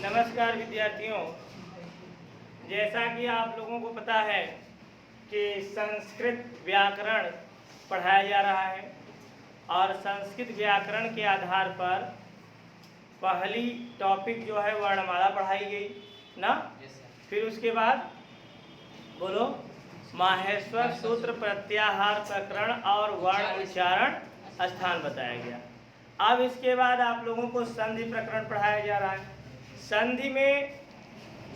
नमस्कार विद्यार्थियों, जैसा कि आप लोगों को पता है कि संस्कृत व्याकरण पढ़ाया जा रहा है और संस्कृत व्याकरण के आधार पर पहली टॉपिक जो है वर्णमाला पढ़ाई गई ना। फिर उसके बाद बोलो माहेश्वर सूत्र प्रत्याहार प्रकरण और वर्ण उच्चारण स्थान बताया गया। अब इसके बाद आप लोगों को संधि प्रकरण पढ़ाया जा रहा है। संधि में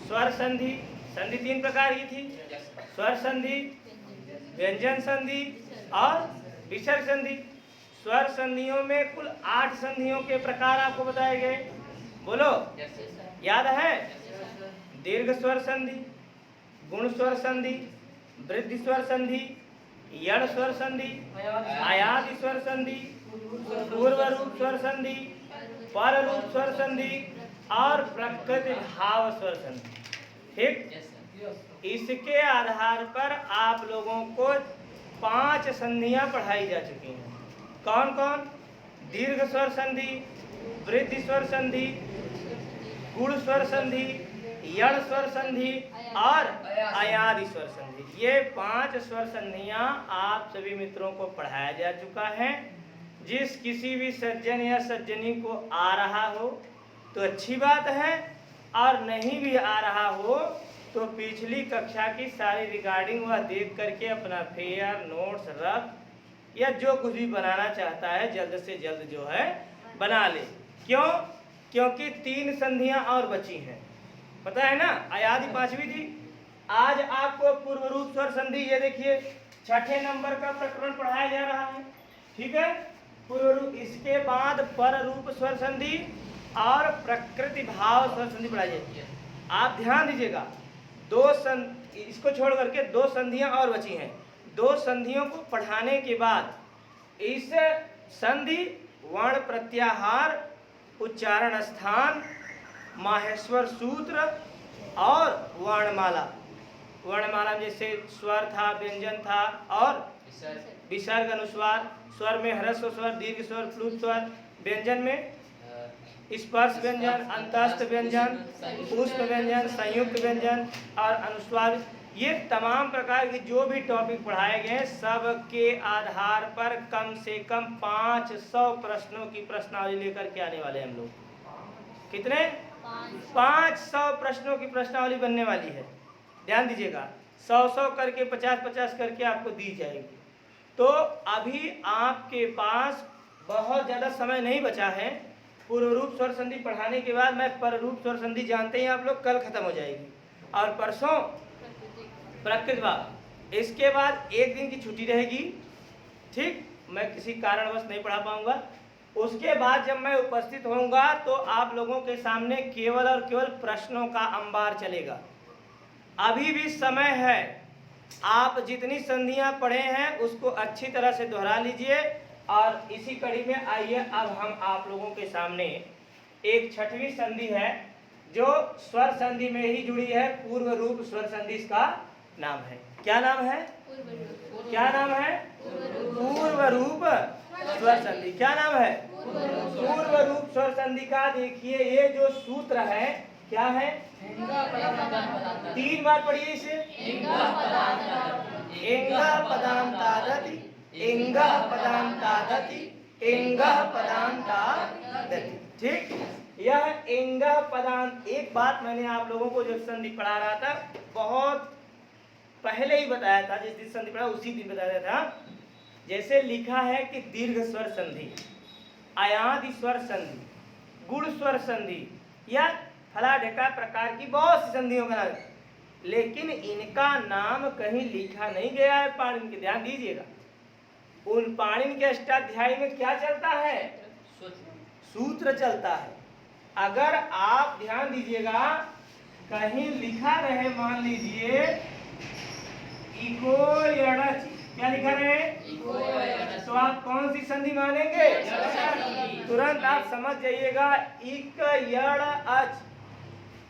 स्वर संधि, संधि 3 प्रकार की थी, स्वर संधि, व्यंजन संधि और विसर्ग संधि। स्वर संधियों में कुल 8 संधियों के प्रकार आपको बताए गए। बोलो याद है? दीर्घ स्वर संधि, गुण स्वर संधि, वृद्धि स्वर संधि, यण स्वर संधि, आयाति स्वर संधि, पूर्व रूप स्वर संधि, पर रूप स्वर संधि और प्रकृति भाव स्वर संधि। ठीक, इसके आधार पर आप लोगों को 5 संधियां पढ़ाई जा चुकी हैं। कौन कौन? दीर्घ स्वर संधि, वृद्धि स्वर संधि, गुण स्वर संधि, यण स्वर संधि और आयादि स्वर संधि। ये 5 स्वर संधियां आप सभी मित्रों को पढ़ाया जा चुका है। जिस किसी भी सज्जन या सज्जनी को आ रहा हो तो अच्छी बात है, और नहीं भी आ रहा हो तो पिछली कक्षा की सारी रिकॉर्डिंग वह देख करके अपना फेयर नोट्स रख या जो कुछ भी बनाना चाहता है जल्द से जल्द जो है बना ले। क्यों? क्योंकि 3 संधियां और बची हैं, पता है ना। आयादि 5वीं थी। आज आपको पूर्व रूप स्वर संधि, ये देखिए 6ठे नंबर का प्रकरण पढ़ाया जा रहा है। ठीक है, पूर्व रूप। इसके बाद पर रूप स्वर संधि और प्रकृति भाव स्वर संधि पढ़ाई जाती है। आप ध्यान दीजिएगा, इसको छोड़ करके 2 संधियां और बची हैं। 2 संधियों को पढ़ाने के बाद इस संधि, वर्ण प्रत्याहार, उच्चारण स्थान, माहेश्वर सूत्र और वर्णमाला। वर्णमाला जैसे स्वर था, व्यंजन था और विसर्ग अनुस्वार। स्वर में ह्रस्व स्वर, दीर्घ स्वर, प्लुत स्वर। व्यंजन में स्पर्श व्यंजन, अंतस्थ व्यंजन, पुष्प व्यंजन, संयुक्त व्यंजन और अनुस्वार। ये तमाम प्रकार के जो भी टॉपिक पढ़ाए गए सब के आधार पर कम से कम 500 प्रश्नों की प्रश्नावली लेकर के आने वाले हैं हम लोग। कितने? 500 प्रश्नों की प्रश्नावली बनने वाली है। ध्यान दीजिएगा, 100 करके 50-50 करके आपको दी जाएगी। तो अभी आपके पास बहुत ज़्यादा समय नहीं बचा है। पूर्व रूप स्वर संधि पढ़ाने के बाद मैं पर रूप स्वर संधि, जानते हैं आप लोग, कल खत्म हो जाएगी और परसों प्रकृति भाव। इसके बाद 1 दिन की छुट्टी रहेगी। ठीक, मैं किसी कारणवश नहीं पढ़ा पाऊंगा। उसके बाद जब मैं उपस्थित होऊंगा तो आप लोगों के सामने केवल और केवल प्रश्नों का अंबार चलेगा। अभी भी समय है, आप जितनी संधियां पढ़े हैं उसको अच्छी तरह से दोहरा लीजिए। और इसी कड़ी में आइए अब हम आप लोगों के सामने एक 6वीं संधि है जो स्वर संधि में ही जुड़ी है। पूर्व रूप स्वर संधि इसका नाम है। क्या नाम है? क्या नाम है? पूर्व रूप स्वर संधि। क्या नाम है? पूर्व रूप स्वर संधि का देखिए ये जो सूत्र है क्या है? 3 बार पढ़िए इसे। एंगा पदांतादति, एंगा पदांतादति, एंगा पदांतादति। ठीक, यह एंगा पदांत। एक बात मैंने आप लोगों को जब संधि पढ़ा रहा था बहुत पहले ही बताया था, जिस दिन संधि पढ़ा उसी दिन बताया था। जैसे लिखा है कि दीर्घ स्वर संधि, आयादि स्वर संधि, गुण स्वर संधि या फला ढेका प्रकार की बहुत सी संधियों का नाम, लेकिन इनका नाम कहीं लिखा नहीं गया है पाणिनि के। ध्यान दीजिएगा, उन पाणिनि के अष्टाध्यायी में क्या चलता है? सूत्र चलता है। अगर आप ध्यान दीजिएगा कहीं लिखा रहे, मान लीजिए इको यणच, क्या लिखा रहे? तो आप कौन सी संधि मानेंगे? तुरंत आप समझ जाइएगा, इक यण अच,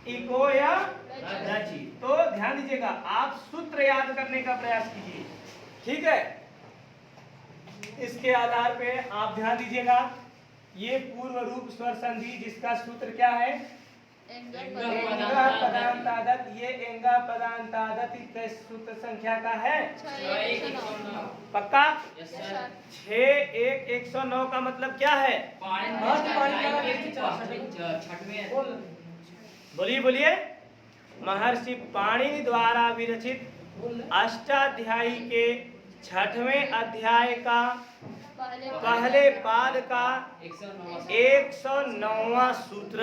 इको या रचि। तो ध्यान दीजिएगा, आप सूत्र याद करने का प्रयास कीजिए। ठीक है, इसके आधार पे आप ध्यान दीजिएगा। ये पूर्व रूप स्वर संधि जिसका सूत्र क्या है? एंगा पदांतादत, ये एंगा पदांतादत किस सूत्र संख्या का है? 6 पक्का? 6 6 1 109 का मतलब क्या है? बोलिए बोलिए। महर्षि पाणिनि द्वारा विरचित अष्टाध्यायी के 6वें अध्याय का पहले पाद का 109वां सूत्र,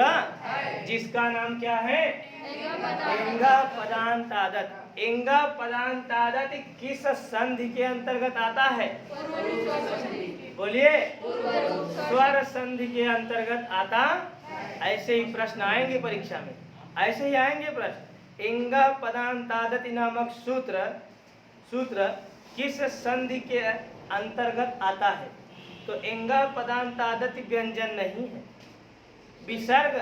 जिसका नाम क्या है? एंगा पदांतादत। एंगा पदांतादत किस संधि के अंतर्गत आता है? बोलिए। स्वर संधि के अंतर्गत आता। ऐसे ही प्रश्न आएंगे परीक्षा में, ऐसे ही आएंगे प्रश्न। एंगा पदांतादति नामक सूत्र किस संधि के अंतर्गत आता है? तो एंगा पदांतादति व्यंजन नहीं है, विसर्ग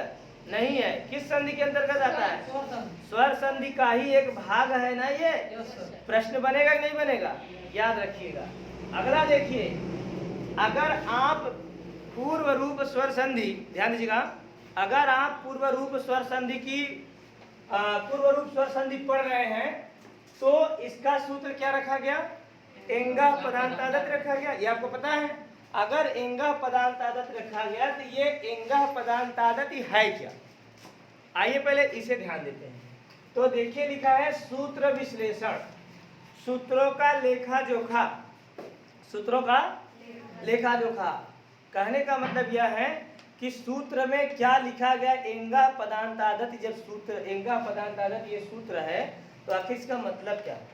नहीं है। किस संधि के अंतर्गत आता है? स्वर संधि का ही एक भाग है ना ये। प्रश्न बनेगा कि नहीं बनेगा? याद रखिएगा। अगला देखिए, अगर आप पूर्व रूप स्वर संधि, ध्यान दीजिएगा, अगर आप पूर्व रूप स्वर संधि पढ़ रहे हैं तो इसका सूत्र क्या रखा गया? एंगा पदांतादत रखा गया। ये आपको पता है। अगर एंगा पदांतादत रखा गया तो ये एंगा पदांतादत है क्या? आइए पहले इसे ध्यान देते हैं। तो देखिए, लिखा है सूत्र विश्लेषण, सूत्रों का लेखा जोखा। सूत्रों का लेखा जोखा कहने का मतलब यह है कि सूत्र में क्या लिखा गया। एंगा पदांतादत, जब सूत्र एंगा पदांतादत ये सूत्र है तो आखिर इसका मतलब क्या है?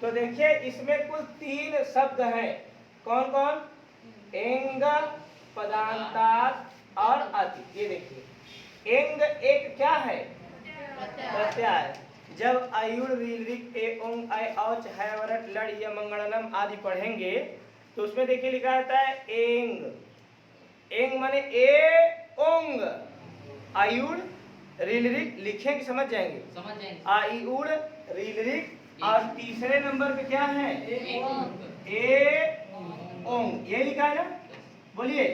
तो देखिए, इसमें कुल 3 शब्द हैं। कौन कौन? एंग, पदांतात और अति। ये देखिए, एंग एक क्या है? प्रत्यय। जब अयुड़ रील रिक ए ओंग ऐ औच है वरट लड़ य मंगलम आदि पढ़ेंगे तो उसमें देखिए लिखा रहता है एंग। एंग माने ए ओंग, आयुड़ रील रिक लिखेंगे, समझ जाएंगे। आयुड़ रील रिक, और तीसरे नंबर पे क्या है? ए ओंग। ये लिखा है ना? बोलिए।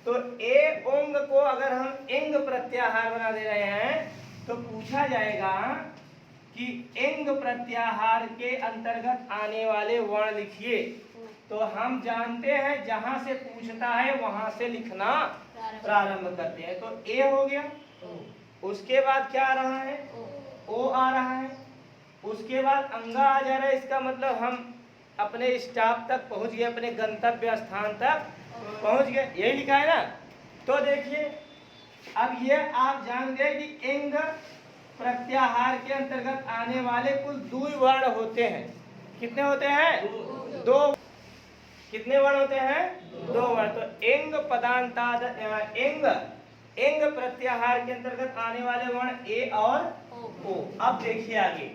तो ए ओंग को अगर हम एंग प्रत्याहार बना दे रहे हैं तो पूछा जाएगा कि एंग प्रत्याहार के अंतर्गत आने वाले वर्ण लिखिए। तो हम जानते हैं जहां से पूछता है वहां से लिखना प्रारंभ करते हैं। तो ए हो गया, उसके बाद क्या आ रहा है? ओ आ रहा है, उसके बाद अंगा आ जा रहा है। इसका मतलब हम अपने स्टॉप तक पहुंच गए, अपने गंतव्य स्थान तक पहुंच गए। यही लिखा है ना? तो देखिए, अब ये आप जान गए कि एंग प्रत्याहार के अंतर्गत आने वाले कुल 2 वर्ण होते हैं। कितने होते हैं? 2। कितने वर्ण होते हैं? 2 वर्ण। तो एंग पदांताद एंग प्रत्याहार के अंतर्गत आने वाले वर्ण ए और ओ। अब देखिए आगे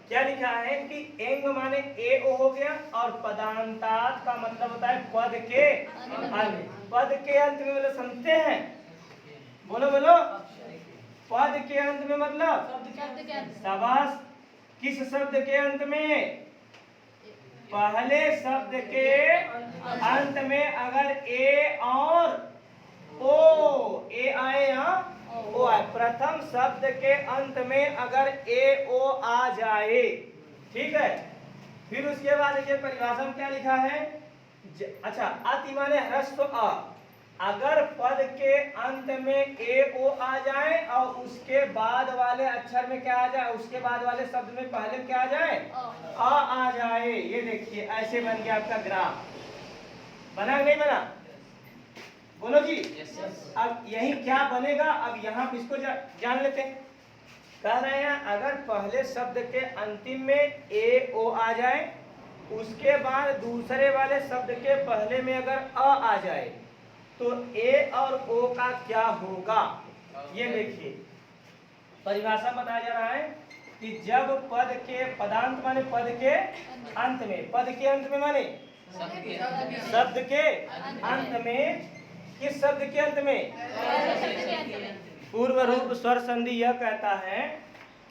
क्या लिखा है कि एंग माने ए ओ हो गया, और पदांतात का मतलब होता है पद के अंत। पद के अंत में मतलब समझते हैं? बोलो बोलो। पद के अंत में मतलब शाबाश। किस शब्द के अंत में? पहले शब्द के अंत में अगर ए और ओ, ए आए यहाँ ओ आए, प्रथम शब्द के अंत में अगर ए ओ आ जाए, ठीक है। फिर उसके बाद देखिए परिभाषा में क्या लिखा है? अच्छा, अति माने ह्रस्व अ। अगर पद के अंत में ए ओ आ जाए और उसके बाद वाले अक्षर में क्या आ जाए? उसके बाद वाले शब्द में पहले क्या आ जाए? आ जाए। ये देखिए, ऐसे बन गया आपका ग्राफ। बना नहीं बना? बोलो जी। अब यही क्या बनेगा? अब यहाँ इसको जान लेते हैं। कह रहे हैं अगर पहले शब्द के अंतिम में ए ओ आ जाए, उसके बाद दूसरे वाले शब्द के पहले में अगर आ जाए तो ए और ओ का क्या होगा? ये देखिए, परिभाषा बताया जा रहा है कि जब पद के पदांत माने पद के अंत में, पद के अंत में माने शब्द के अंत में, किस शब्द के अंत में? पूर्व रूप स्वर संधि यह कहता है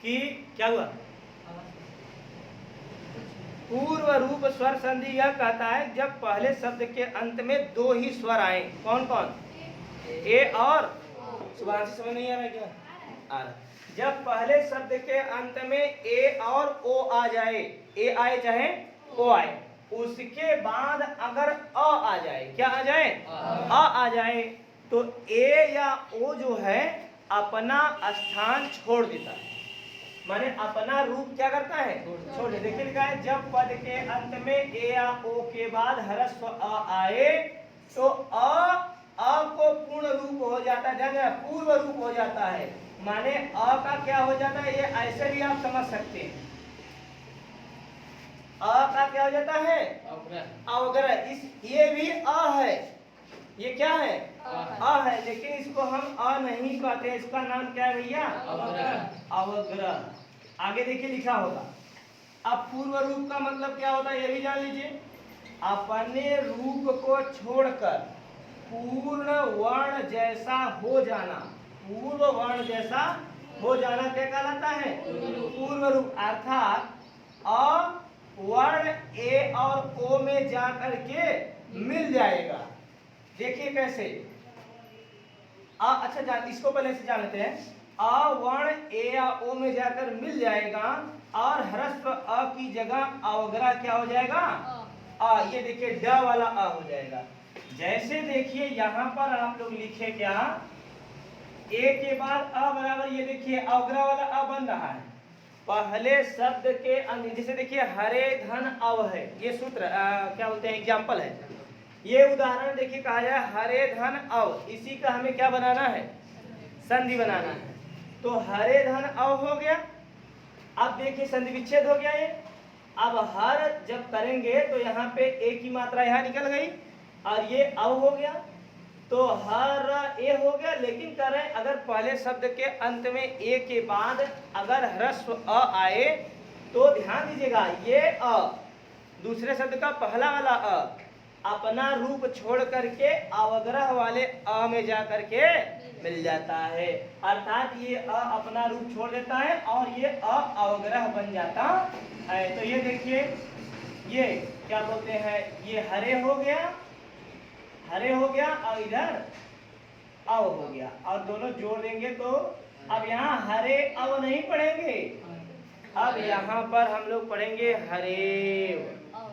कि क्या हुआ? पूर्व रूप स्वर संधि यह कहता है जब पहले शब्द के अंत में 2 ही स्वर आए। कौन कौन? ए और। सुभाष समझ नहीं आ रहा क्या? आर। जब पहले शब्द के अंत में ए और ओ आ जाए, ए आए चाहे ओ आए, उसके बाद अगर अ आ जाए, क्या आ जाए, आ जाए, तो ए या ओ जो है अपना स्थान छोड़ देता है, माने अपना रूप क्या करता है, छोड़ दे। देखिए लिखा है जब पद के अंत में ए या ओ के बाद ह्रस्व अ आए तो अ को पूर्ण रूप हो जाता है, ध्यान देना, पूर्व रूप हो जाता है, माने अ का क्या हो जाता है, ये ऐसे भी आप समझ सकते हैं, अ का क्या हो जाता है, अवग्रह। इस ये भी अ है, ये क्या है, अ है, लेकिन इसको हम अ नहीं कहते, इसका नाम क्या है भैया, अवग्रह। आगे देखिए लिखा होगा। अब पूर्व रूप का मतलब क्या होता है ये भी जान लीजिए, अपने रूप को छोड़कर पूर्ण वर्ण जैसा हो जाना, पूर्व वर्ण जैसा हो जाना क्या कहलाता है, पूर्व रूप। अर्थात अ वर्ण ए और ओ में जाकर के मिल जाएगा। देखिए कैसे, अच्छा जान, इसको पहले से जान लेते हैं। अ वर्ण ए या ओ में जाकर मिल जाएगा और ह्रस्व अ की जगह अवग्रह क्या हो जाएगा, ये देखिए ड वाला अ हो जाएगा। जैसे देखिए यहाँ पर आप लोग लिखे क्या, ए के बाद अ बराबर, ये देखिए अवग्रह वाला अ बन रहा है पहले शब्द के अंत। जैसे देखिए हरे धन अव है, ये सूत्र क्या बोलते हैं, एग्जाम्पल है, ये उदाहरण देखिए कहा जाए हरे धन अव, इसी का हमें क्या बनाना है, संधि बनाना है। तो हरे धन अव हो गया, अब देखिए संधि विच्छेद हो गया ये। अब हर जब करेंगे तो यहाँ पे ए की मात्रा यहाँ निकल गई और ये अव हो गया, तो हर ए हो गया। लेकिन कह रहे हैं अगर पहले शब्द के अंत में ए के बाद अगर ह्रस्व अ आए तो ध्यान दीजिएगा, ये अ दूसरे शब्द का पहला वाला अ अपना रूप छोड़ करके अवग्रह वाले अ में जा करके मिल जाता है। अर्थात ये अ अपना रूप छोड़ देता है और ये अ अवग्रह बन जाता है। तो ये देखिए, ये क्या बोलते हैं, ये हरे हो गया, हरे हो गया और इधर अव हो गया, और दोनों जोड़ देंगे तो अब यहाँ हरे अव नहीं पढ़ेंगे, अब यहाँ पर हम लोग पढ़ेंगे हरेव।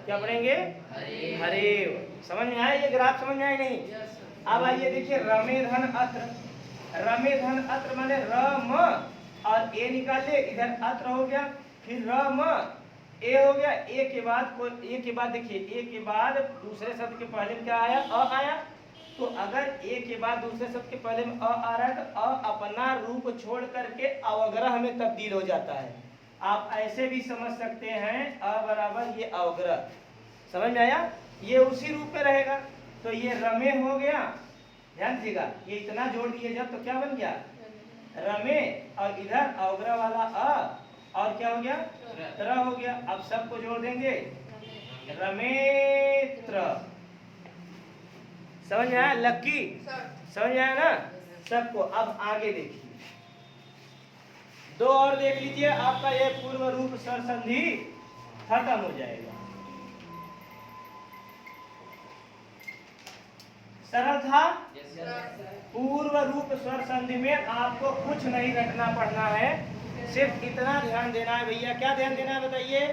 क्या पढ़ेंगे, हरेव। समझ में आया, ये ग्राफ समझ में आया नहीं। अब आइए देखिए रमे धन अत्र, रमे धन अत्र माने रम और ए निकाल ले, इधर अत्र हो गया, फिर रम ए हो गया, ए के बाद कोई, ए के बाद देखिए, ए के बाद दूसरे शब्द के पहले क्या आया, अ आया। तो अगर ए के बाद दूसरे शब्द के पहले में अ आ रहा है तो अ अपना रूप छोड़ करके अवग्रह में तब्दील हो जाता है। आप ऐसे भी समझ सकते हैं अ बराबर ये अवग्रह, समझ में आया, ये उसी रूप में रहेगा। तो ये रमे हो गया, ध्यान दीजिएगा, ये इतना जोड़ दिए जब तो क्या बन गया, रमे, और इधर अवग्रह वाला अ और क्या हो गया, त्र हो गया। अब सबको जोड़ देंगे, रमेत्र। समझ में आया लक्की, समझ में आया ना सबको। अब आगे देखिए, दो और देख लीजिए, आपका ये पूर्व रूप स्वर संधि खत्म हो जाएगा। सरल था। पूर्व रूप स्वर संधि में आपको कुछ नहीं रखना पड़ना है, सिर्फ इतना ध्यान देना है भैया। क्या ध्यान देना है बताइए,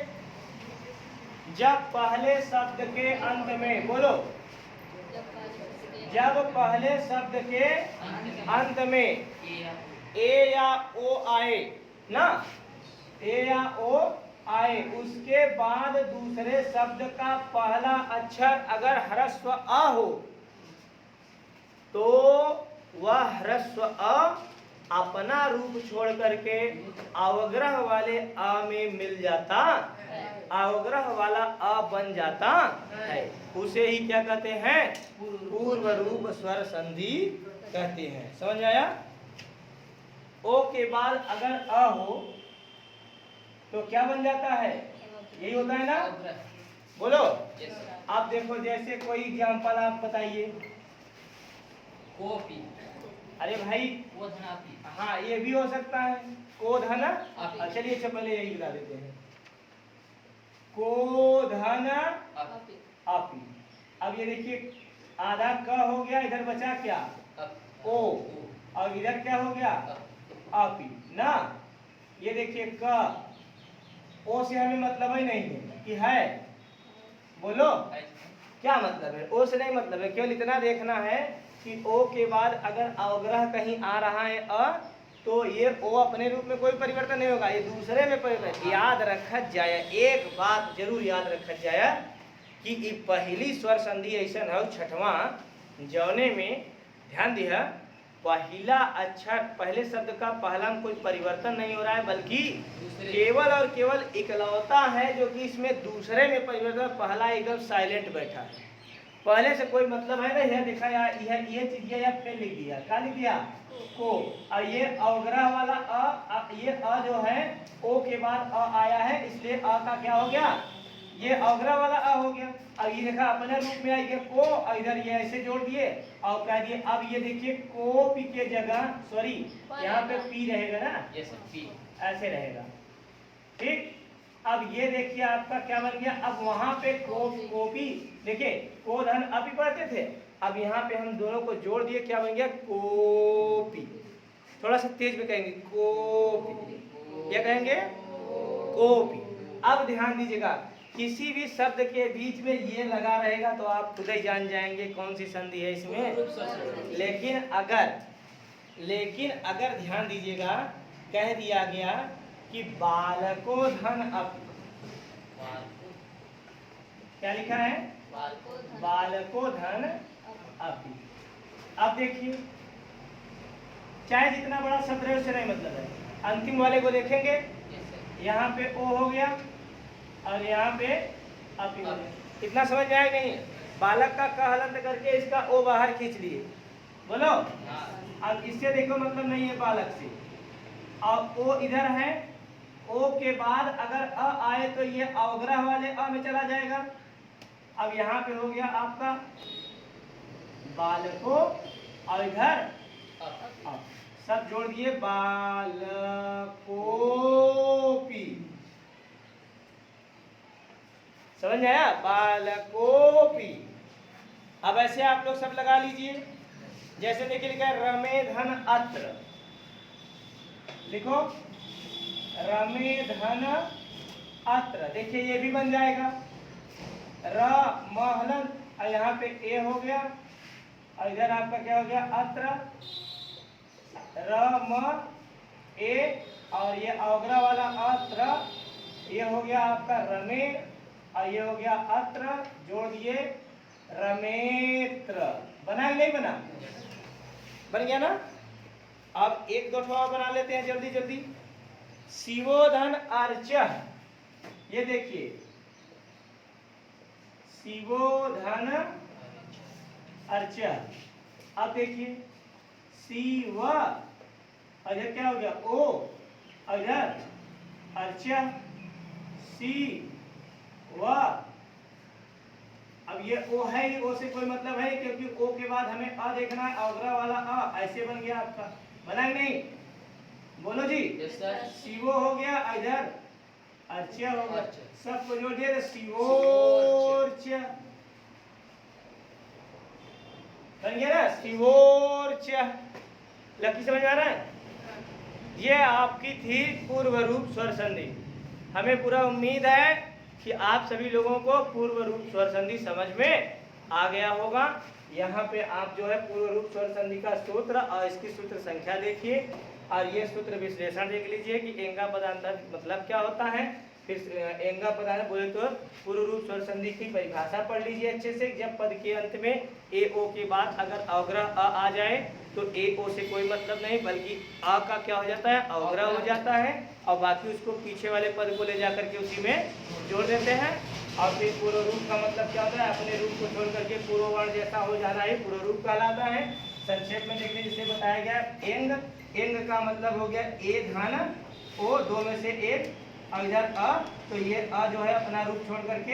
जब पहले शब्द के अंत में, बोलो, जब पहले शब्द के अंत में ए या ओ आए ना, ए या ओ आए, उसके बाद दूसरे शब्द का पहला अक्षर अगर ह्रस्व अ हो तो वह ह्रस्व अ अपना रूप छोड़ करके अवग्रह वाले अ में मिल जाता, अवग्रह वाला अ बन जाता है। उसे ही क्या कहते हैं, पूर्व रूप स्वर संधि कहते हैं। समझ आया। ओ के बाद अगर अ हो तो क्या बन जाता है, यही होता है ना, बोलो। आप देखो, जैसे कोई एग्जाम्पल आप बताइए। कॉपी, अरे भाई, कोधनापी, हाँ ये भी हो सकता है, कोधन। चलिए अच्छा पहले यही बता देते हैं, कोधन अपी। अब ये देखिए आधा क हो गया, इधर बचा क्या, ओ, और इधर क्या हो गया, अपी ना। ये देखिए क, ओ से हमें मतलब ही नहीं है कि है, बोलो क्या मतलब है, ओ से नहीं मतलब है, केवल इतना देखना है कि ओ के बाद अगर अवग्रह कहीं आ रहा है तो ये ओ अपने रूप में कोई परिवर्तन नहीं होगा, ये दूसरे में परिवर्तन। याद रखा जाए, एक बात जरूर याद रखा जाए कि ये पहली स्वर संधि ऐसा है छठवां जौने में, ध्यान दिया, पहला अक्षर पहले शब्द का पहला में कोई परिवर्तन नहीं हो रहा है, बल्कि केवल और केवल इकलौता है जो कि इसमें दूसरे में परिवर्तन, पहला एकदम साइलेंट बैठा है, पहले से कोई मतलब है ना। यह देखा यार, ये चीज या फेल लिख दिया, क्या लिख दिया को, और ये अवग्रह वाला ये अ जो है ओ के बाद अ आया है, इसलिए अ का क्या हो गया, ये अवग्रह वाला अ हो गया। अब ये देखा अपने रूप में आएगा को, और इधर ये ऐसे जोड़ दिए और कह दिए। अब ये देखिए को पी के जगह, सॉरी यहाँ पे पी रहेगा ना, ऐसे रहेगा, ठीक। अब ये देखिए आपका क्या बन गया, अब वहां पे कोपी, देखिए को धन अपी पढ़ते थे, अब यहाँ पे हम दोनों को जोड़ दिए, क्या बन गया कोपी। थोड़ा सा तेज में कहेंगे कोपी, क्या कहेंगे कोपी। अब ध्यान दीजिएगा, किसी भी शब्द के बीच में ये लगा रहेगा तो आप खुद ही जान जाएंगे कौन सी संधि है इसमें। लेकिन अगर ध्यान दीजिएगा, कह दिया गया कि बालको धन अपि, क्या लिखा है बालको धन अपि। अब देखिए, चाहे जितना बड़ा शब्द है उससे नहीं मतलब है, अंतिम वाले को देखेंगे, यहाँ पे ओ हो गया और यहाँ पे अपी हो गया। इतना समझ में आया नहीं? बालक का क हलंत करके इसका ओ बाहर खींच लिए, बोलो। अब इससे देखो मतलब नहीं है बालक से, और ओ इधर है, ओ के बाद अगर अ आए तो ये अवग्रह वाले अ में चला जाएगा। अब यहाँ पे हो गया आपका बालको, और इधर सब जोड़ दिए बालकोपी, समझ आया, बालकोपी। अब ऐसे आप लोग सब लगा लीजिए, जैसे देखिए लिखा है रमे धन अत्र, लिखो रमे धन अत्र, देखिए ये भी बन जाएगा र महलन, और यहाँ पे ए हो गया, और इधर आपका क्या हो गया अत्र, र म ए, और ये अवग्रह वाला अत्र, ये हो गया आपका रमे, और ये हो गया अत्र, जोड़ दिए रमेत्र। बना नहीं बना? बन गया ना। अब एक दो ठोआ बना लेते हैं जल्दी जल्दी। शिवोधन अर्च, ये देखिए शिवोधन अर्च। अब देखिए शिव, इधर क्या हो गया ओ, इधर अर्च सी व। अब ये ओ है, ये ओ से कोई मतलब है क्योंकि ओ के बाद हमें अ देखना है, अवग्रह वाला अ, ऐसे बन गया आपका, बना ही नहीं, बोलो जी। शिवो हो गया, इधर अर्च्य हो गया, सबको जोड़ दिया शिवोर्च्य, बन गया ना शिवोर्च्य। लकी समझ में आ रहा है? ये आपकी थी पूर्व रूप स्वर संधि। हमें पूरा उम्मीद है कि आप सभी लोगों को पूर्व रूप स्वर संधि समझ में आ गया होगा। यहाँ पे आप जो है पूर्व रूप स्वर संधि का सूत्र और इसकी सूत्र संख्या देखिए, और ये सूत्र विश्लेषण देख लीजिए कि एंगा पदांतर मतलब क्या होता है। फिर एंगा पदांतर बोले तो पूर्व रूप स्वर संधि की परिभाषा पढ़ लीजिए अच्छे से। जब पद के अंत में ए ओ के बाद अगर अवग्रह अ आ जाए तो ए ओ से कोई मतलब नहीं, बल्कि आ का क्या हो जाता है अवग्रह हो जाता है, और बाकी उसको पीछे वाले पद को ले जाकर के उसी में जोड़ देते हैं। और फिर पूर्व रूप का मतलब क्या होता है, अपने रूप को छोड़ करके पूर्व वर्ण जैसा हो जाना ही पूर्व रूप कहलाता है। संक्षेप में देखिए जिसे बताया गया एंग, एंग का मतलब हो गया ए धन ओ, दो में से एक, और इधर अ, तो ये अ जो है अपना रूप छोड़ करके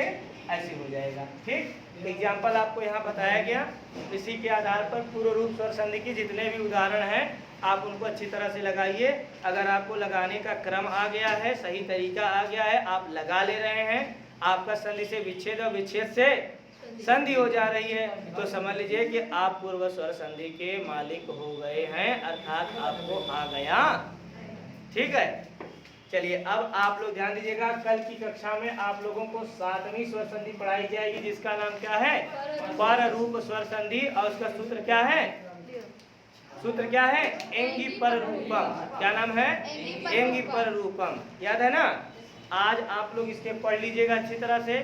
ऐसे हो जाएगा। ठीक, एग्जाम्पल आपको यहाँ बताया गया। इसी के आधार पर पूर्व रूप स्वर संधि की जितने भी उदाहरण हैं आप उनको अच्छी तरह से लगाइए। अगर आपको लगाने का क्रम आ गया है, सही तरीका आ गया है, आप लगा ले रहे हैं, आपका संधि से विच्छेद और विच्छेद से संधि हो जा रही है, तो समझ लीजिए कि आप पूर्व स्वर संधि के मालिक हो गए हैं, अर्थात आपको आ गया ठीक है। चलिए अब आप लोग ध्यान दीजिएगा, कल की कक्षा में आप लोगों को 7वीं स्वर संधि पढ़ाई जाएगी जिसका नाम क्या है, पर रूप स्वर संधि, और उसका सूत्र क्या है, सूत्र क्या है, एंगी पर रूपम। क्या नाम है, एंगी पर रूपम। याद है ना। आज आप लोग इसके पढ़ लीजिएगा अच्छी तरह से।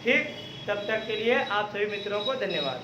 ठीक, तब तक के लिए आप सभी मित्रों को धन्यवाद।